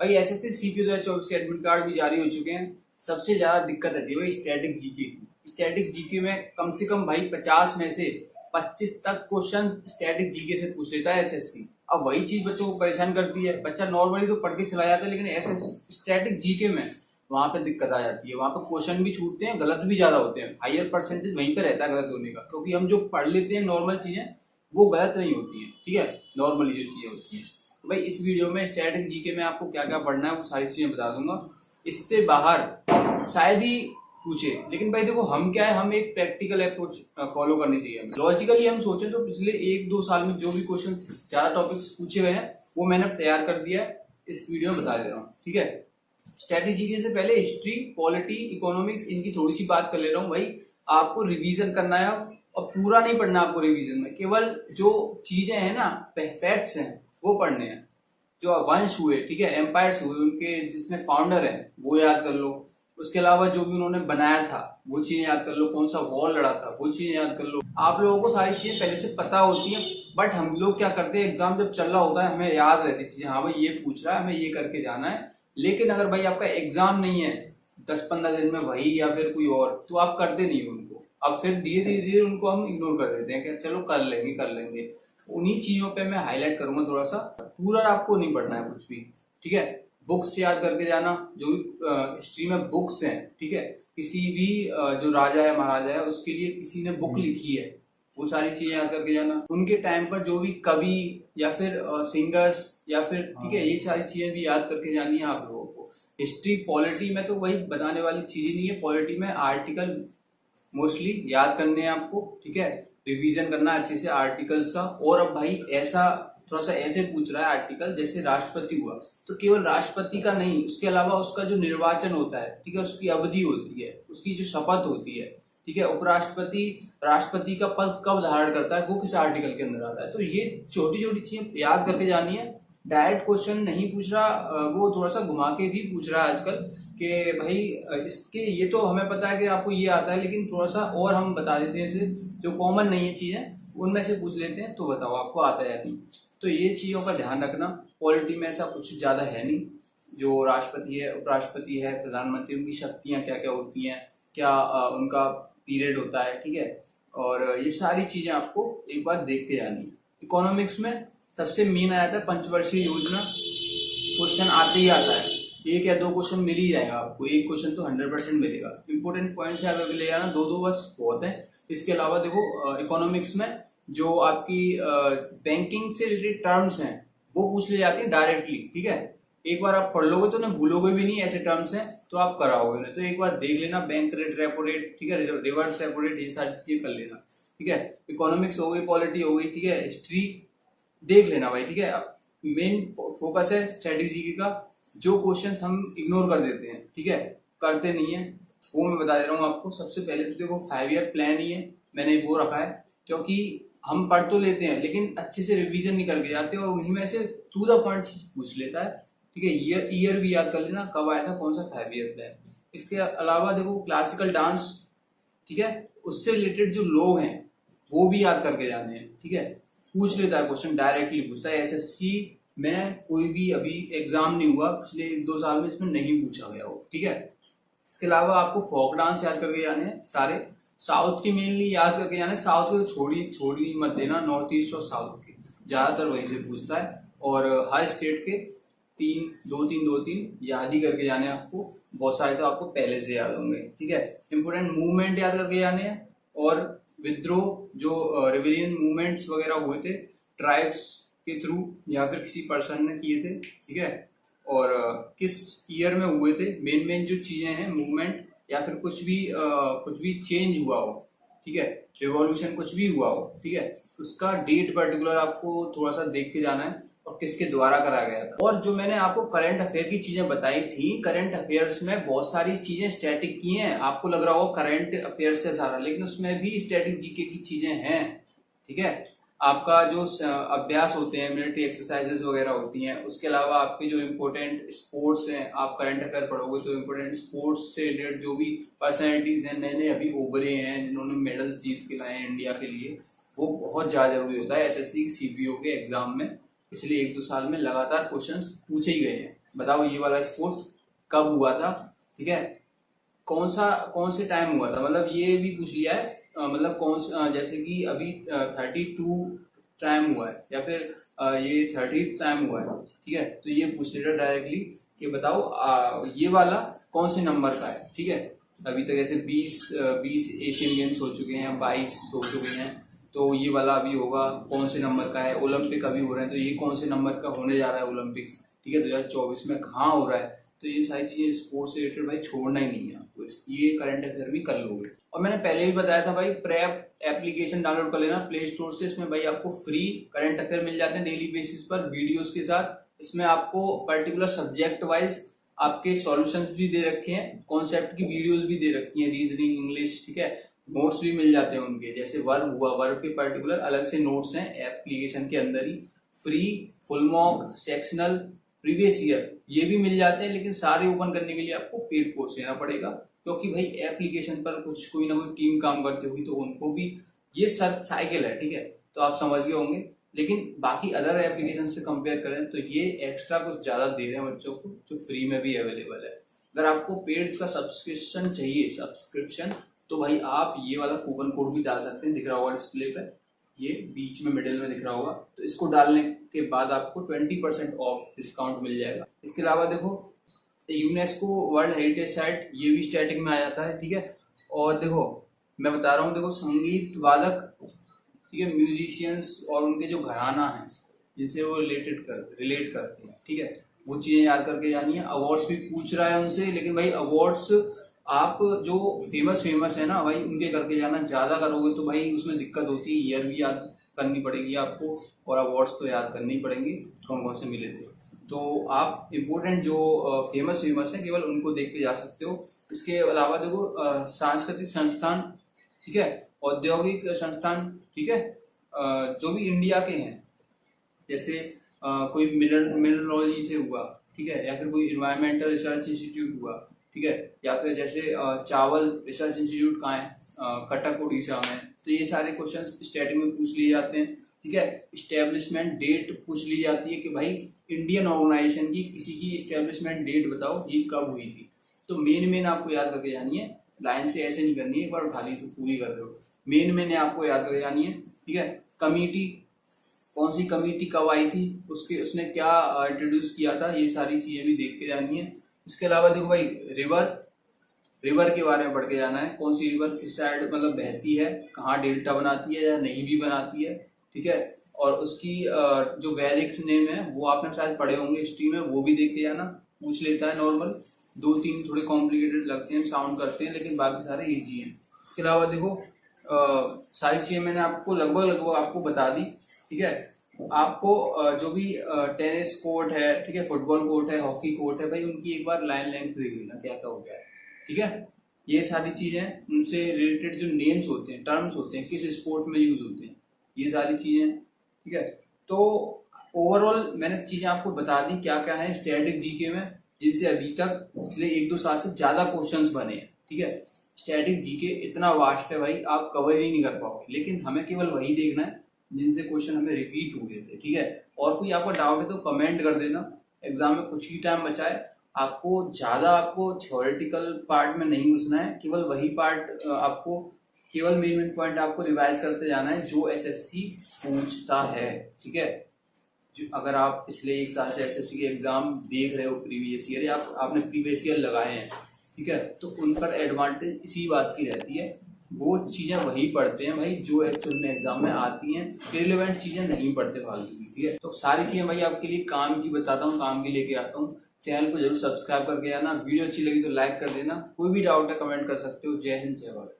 भाई SSC CPU 2024 के admit card भी जारी हो चुके हैं। सबसे ज्यादा दिक्कत आती है भाई स्टैटिक जीके की। स्टैटिक जीके में कम से कम भाई 50 में से 25 तक क्वेश्चन स्टैटिक जीके से पूछ लेता है एसएससी। अब वही चीज बच्चों को परेशान करती है। बच्चा नॉर्मली तो पढ़ के चला जाता है, लेकिन ऐसे स्टैटिक जीके में वहां पे दिक्कत आ जाती है। वहां पे क्वेश्चन भी छूटते हैं, गलत भी ज्यादा होते हैं। हायर परसेंटेज वहीं पे रहता है गलत होने का, क्योंकि हम जो पढ़ लेते हैं नॉर्मल चीजें वो गलत नहीं होती है। ठीक है, नॉर्मली जो चीजें होती हैं। तो भाई इस वीडियो में स्टैटिक जीके में आपको क्या क्या पढ़ना है वो सारी चीजें बता दूंगा। इससे बाहर शायद ही पूछे, लेकिन भाई देखो हम क्या है, हम एक प्रैक्टिकल अप्रोच फॉलो करनी चाहिए हमें। लॉजिकली हम सोचें तो पिछले 1-2 साल में जो भी क्वेश्चन ज्यादा टॉपिक्स पूछे गए हैं वो मैंने तैयार कर दिया है, इस वीडियो में बता दे रहा हूँ। ठीक है, स्टैटिक जीके से पहले हिस्ट्री, पॉलिटी, इकोनॉमिक्स इनकी थोड़ी सी बात कर ले रहा हूँ। भाई आपको रिवीजन करना है और पूरा नहीं पढ़ना आपको रिवीजन में, केवल जो चीजें हैं ना, फैक्ट्स हैं वो पढ़ने हैं। जो वंश हुए, ठीक है, एम्पायर्स हुए, उनके जिसमें फाउंडर है वो याद कर लो। उसके अलावा जो भी उन्होंने बनाया था वो चीजें याद कर लो। कौन सा वॉर लड़ा था वो चीजें याद कर लो। आप लोगों को सारी चीजें पहले से पता होती हैं, बट हम लोग क्या करते हैं, एग्जाम जब चल रहा होता है हमें याद रहती चीजें, हाँ भाई ये पूछ रहा है हमें ये करके जाना है। लेकिन अगर भाई आपका एग्जाम नहीं है 10-15 दिन में वही या फिर कोई और, तो आप करते नहीं हो उनको। अब फिर धीरे धीरे धीरे उनको हम इग्नोर कर देते हैं कि चलो कर लेंगे कर लेंगे। उन्हीं चीजों पे मैं हाईलाइट करूंगा थोड़ा सा। पूरा आपको नहीं पढ़ना है कुछ भी। ठीक है, बुक्स याद करके जाना, जो भी हिस्ट्री में बुक्स हैं। ठीक है, किसी भी जो राजा है महाराजा है उसके लिए किसी ने बुक लिखी है, वो सारी चीजें याद करके जाना। उनके टाइम पर जो भी कवि या फिर सिंगर्स या फिर, ठीक है, ये सारी चीजें भी याद करके जानी है आप लोगों को। हिस्ट्री पॉलिटी में तो वही बताने वाली चीज ही नहीं है। पॉलिटी में आर्टिकल मोस्टली याद करने हैं आपको। ठीक है, रिवीजन करना अच्छे से आर्टिकल्स का। और अब भाई ऐसा थोड़ा सा ऐसे पूछ रहा है आर्टिकल, जैसे राष्ट्रपति हुआ तो केवल राष्ट्रपति का नहीं, उसके अलावा उसका जो निर्वाचन होता है, ठीक है, उसकी अवधि होती है, उसकी जो शपथ होती है, ठीक है, उपराष्ट्रपति राष्ट्रपति का पद कब धारण करता है वो किस आर्टिकल के अंदर आता है। तो ये छोटी छोटी चीजें याद करके जानी है। डायरेक्ट क्वेश्चन नहीं पूछ रहा, वो थोड़ा सा घुमा के भी पूछ रहा है आजकल कि भाई इसके ये तो हमें पता है कि आपको ये आता है, लेकिन थोड़ा सा और हम बता देते हैं इसे, जो कॉमन नहीं है चीजें उनमें से पूछ लेते हैं, तो बताओ आपको आता है या नहीं। तो ये चीजों का ध्यान रखना। पॉलिटी में ऐसा कुछ ज्यादा है नहीं। जो राष्ट्रपति है, उपराष्ट्रपति है, प्रधानमंत्री, उनकी शक्तियां क्या क्या होती हैं, क्या उनका पीरियड होता है। ठीक है, और ये सारी चीजें आपको एक बार देख के जानी है। इकोनॉमिक्स में सबसे मेन आया था पंचवर्षीय योजना। क्वेश्चन आते ही आता है, 1 या 2 क्वेश्चन मिल ही जाएगा आपको। एक क्वेश्चन तो 100% मिलेगा। इंपोर्टेंट पॉइंट्स याद करके ले जाना, 2-2 बस बहुत है। इसके अलावा देखो इकोनॉमिक्स में जो आपकी बैंकिंग से रिलेटेड टर्म्स हैं वो पूछ ली जाती है डायरेक्टली। ठीक है, एक बार आप पढ़ लोगे तो ना भूलोगे भी नहीं, ऐसे टर्म्स हैं तो आप कराओगे ना। तो एक बार देख लेना, बैंक रेट, रेपो रेट, ठीक है, रिवर्स रेपो रेट, ये सारी चीजें कर लेना। ठीक है, इकोनॉमिक्स हो गई, पॉलिटी हो गई, ठीक है, हिस्ट्री देख लेना भाई। ठीक है, मेन फोकस है स्ट्रेटेजी का। जो क्वेश्चंस हम इग्नोर कर देते हैं, ठीक है, करते नहीं है, वो मैं बता दे रहा हूँ आपको। सबसे पहले तो देखो 5 ईयर प्लान ही है, मैंने वो रखा है, क्योंकि हम पढ़ तो लेते हैं लेकिन अच्छे से रिवीजन नहीं करके जाते और उन्हीं में से टू द पॉइंट पूछ लेता है। ठीक है, ईयर भी याद कर लेना कब आया था कौन सा 5 ईयर प्लान। इसके अलावा देखो क्लासिकल डांस, ठीक है, उससे रिलेटेड जो लोग हैं वो भी याद करके जाने हैं। ठीक है, पूछ लेता है क्वेश्चन, डायरेक्टली पूछता है। एसएससी में कोई भी अभी एग्जाम नहीं हुआ पिछले 1-2 साल में इसमें नहीं पूछा गया हो। ठीक है, इसके अलावा आपको फोक डांस याद करके जाने हैं सारे। साउथ की मेनली याद करके जाने, साउथ के छोड़ी मत देना, नॉर्थ ईस्ट और साउथ के ज्यादातर वहीं से पूछता है। और हर स्टेट के 3 याद ही करके जाने आपको। बहुत सारे तो आपको पहले से याद होंगे। ठीक है, इंपोर्टेंट मूवमेंट याद करके जाने हैं। और विद्रोह, जो रिविलियन मूवमेंट्स वगैरह हुए थे ट्राइब्स के थ्रू या फिर किसी पर्सन ने किए थे। ठीक है, और किस ईयर में हुए थे, मेन जो चीजें हैं, मूवमेंट या फिर कुछ भी चेंज हुआ हो, ठीक है, रिवॉल्यूशन कुछ भी हुआ हो, ठीक है, उसका डेट पर्टिकुलर आपको थोड़ा सा देख के जाना है और किसके द्वारा कराया गया था। और जो मैंने आपको करंट अफेयर की चीजें बताई थी, करंट अफेयर्स में बहुत सारी चीजें स्टैटिक की हैं। आपको लग रहा होगा करंट अफेयर से सारा, लेकिन उसमें भी स्टैटिक जीके की चीजें हैं। ठीक है, आपका जो अभ्यास होते हैं, मिलिट्री एक्सरसाइजेस वगैरह होती हैं, उसके अलावा आपके जो इम्पोर्टेंट स्पोर्ट्स हैं, आप करंट अफेयर पढ़ोगे तो इम्पोर्टेंट स्पोर्ट्स से रिलेटेड जो भी पर्सनैलिटीज हैं, नए नए अभी उभरे हैं जिन्होंने मेडल्स जीत के लाए हैं इंडिया के लिए, वो बहुत ज्यादा जरूरी होता है एसएससी सीपीओ के एग्जाम में। पिछले 1-2 साल में लगातार क्वेश्चंस पूछे ही गए हैं। बताओ ये वाला स्पोर्ट्स कब हुआ था, ठीक है, कौन से टाइम हुआ था, मतलब ये भी पूछ लिया है, मतलब जैसे कि अभी 32 टाइम हुआ है या फिर ये 30 टाइम हुआ है, ठीक है, तो ये पूछ लेगा डायरेक्टली कि बताओ ये वाला कौन से नंबर का है, ठीक है। अभी तक ऐसे 20 एशियन गेम्स हो चुके हैं, 22 हो चुके हैं, तो ये वाला अभी होगा कौन से नंबर का है। ओलंपिक अभी हो रहे हैं, तो ये कौन से नंबर का होने जा रहा है ओलंपिक्स, ठीक है, 2024 में कहाँ हो रहा है। तो ये सारी चीजें स्पोर्ट्स से रिलेटेड भाई छोड़ना ही नहीं है आपको, ये करंट अफेयर भी कर लोगे। और मैंने पहले भी बताया था भाई, प्रेप एप्लीकेशन डाउनलोड कर लेना प्ले स्टोर से, इसमें भाई आपको फ्री करंट अफेयर मिल जाते हैं डेली बेसिस पर वीडियोस के साथ। इसमें आपको पर्टिकुलर सब्जेक्ट वाइज आपके सॉल्यूशंस भी दे रखे हैं, कॉन्सेप्ट की वीडियोस भी दे रखी हैं, रीजनिंग, इंग्लिश, ठीक है, नोट्स भी मिल जाते हैं उनके, जैसे वर्ब हुआ, वर्ब के पर्टिकुलर अलग से नोट्स हैं एप्लीकेशन के अंदर ही, free, full mock, sectional, previous year, ये भी मिल जाते हैं। लेकिन सारे ओपन करने के लिए आपको पेड कोर्स लेना पड़ेगा, क्योंकि भाई एप्लीकेशन पर कुछ कोई ना कोई टीम काम करती होगी, तो उनको भी ये सर्च साइकिल है, ठीक है, तो आप समझ गए होंगे। लेकिन बाकी अदर एप्लीकेशन से कंपेयर करें तो ये एक्स्ट्रा कुछ ज्यादा दे रहे हैं बच्चों को, जो फ्री में भी अवेलेबल है। अगर आपको पेड का सब्सक्रिप्शन चाहिए तो भाई आप ये वाला कूपन कोड भी डाल सकते हैं, दिख रहा होगा डिस्प्ले पे, ये बीच में मिडिल में दिख रहा होगा, तो इसको डालने के बाद आपको 20% ऑफ डिस्काउंट मिल जाएगा। इसके अलावा देखो यूनेस्को वर्ल्ड हेरिटेज साइट, ये भी स्टैटिक में आ जाता है, ठीक है। और देखो मैं बता रहा हूँ, देखो संगीत वादक, ठीक है, म्यूजिशियंस और उनके जो घराना है जिनसे वो रिलेट करते हैं, ठीक है, वो चीजें याद करके जानी है। अवार्ड्स भी पूछ रहा है उनसे, लेकिन भाई अवार्ड्स आप जो फेमस है ना भाई, उनके करके जाना। ज्यादा करोगे तो भाई उसमें दिक्कत होती है, ईयर भी याद करनी पड़ेगी आपको, और अवार्ड्स तो याद करने ही पड़ेंगे कौन कौन से मिले थे। तो आप इम्पोर्टेंट जो फेमस है केवल उनको देख के जा सकते हो। इसके अलावा देखो सांस्कृतिक संस्थान, ठीक है, औद्योगिक संस्थान, ठीक है, जो भी इंडिया के हैं, जैसे कोई मिनरलॉजी से हुआ, ठीक है, या फिर कोई इन्वायरमेंटल रिसर्च इंस्टीट्यूट हुआ, ठीक है, या फिर जैसे चावल रिसर्च इंस्टीट्यूट कहाँ है, कटक उड़ीसा में, तो ये सारे क्वेश्चंस स्टैटिक में पूछ लिए जाते हैं, ठीक है। इस्टेब्लिशमेंट डेट पूछ ली जाती है कि भाई इंडियन ऑर्गेनाइजेशन की किसी की इस्टेब्लिशमेंट डेट बताओ, ये कब हुई थी। तो मेन आपको याद करके जानी है, लाइन से ऐसे नहीं करनी है, एक बार उठा ली तो पूरी कर रहे हो। मेन आपको याद करके जानी है, ठीक है। कमिटी, कौन सी कमिटी कब आई थी, उसने क्या इंट्रोड्यूस किया था, ये सारी चीजें भी देख के जानी है। इसके अलावा देखो भाई रिवर के बारे में पढ़ के जाना है, कौन सी रिवर किस साइड मतलब बहती है, कहाँ डेल्टा बनाती है या नहीं भी बनाती है, ठीक है। और उसकी जो वैलिक्स नेम है वो आपने शायद पढ़े होंगे हिस्ट्री में, वो भी देख के जाना, पूछ लेता है नॉर्मल। 2-3 थोड़े कॉम्प्लिकेटेड लगते हैं, साउंड करते हैं, लेकिन बाकी सारे इजी हैं। इसके अलावा देखो सारी चीजें मैंने आपको लगभग आपको बता दी, ठीक है। आपको जो भी टेनिस कोर्ट है, ठीक है, फुटबॉल कोर्ट है, हॉकी कोर्ट है, भाई उनकी एक बार लाइन लेंथ देख लेना क्या क्या हो गया है, ठीक है। ये सारी चीजें उनसे रिलेटेड जो नेम्स होते हैं, टर्म्स होते हैं, किस स्पोर्ट में यूज होते हैं, ये सारी चीजें, ठीक है। तो ओवरऑल मैंने चीजें आपको बता दी क्या क्या है स्टैटिक जीके में, जिनसे अभी तक पिछले 1-2 साल से ज्यादा क्वेश्चंस बने हैं, ठीक है। स्टैटिक जीके इतना वास्ट है भाई, आप कवर ही नहीं कर पाओगे, लेकिन हमें केवल वही देखना है जिनसे क्वेश्चन हमें रिपीट हुए थे, ठीक है। और कोई आपको डाउट है तो कमेंट कर देना। एग्जाम में कुछ ही टाइम बचा है, आपको थ्योरेटिकल पार्ट में नहीं घुसना है, केवल वही पार्ट आपको केवल मेन पॉइंट आपको रिवाइज करते जाना है जो एसएससी पूछता है, ठीक है। अगर आप पिछले 1 साल से एसएससी के एग्जाम देख रहे हो प्रीवियस ईयर, या आपने प्रीवियस ईयर लगाए हैं, ठीक है, तो उन पर एडवांटेज इसी बात की रहती है, वो चीजें वही पढ़ते हैं भाई जो एक्चुअल में एग्जाम में आती हैं, रिलेवेंट चीजें नहीं पढ़ते फालतू की, ठीक है। तो सारी चीजें भाई आपके लिए काम की बताता हूँ, काम की लेके आता हूँ। चैनल को जरूर सब्सक्राइब करके आना, वीडियो अच्छी लगी तो लाइक कर देना, कोई भी डाउट है कमेंट कर सकते हो। जय हिंद, जय भारत।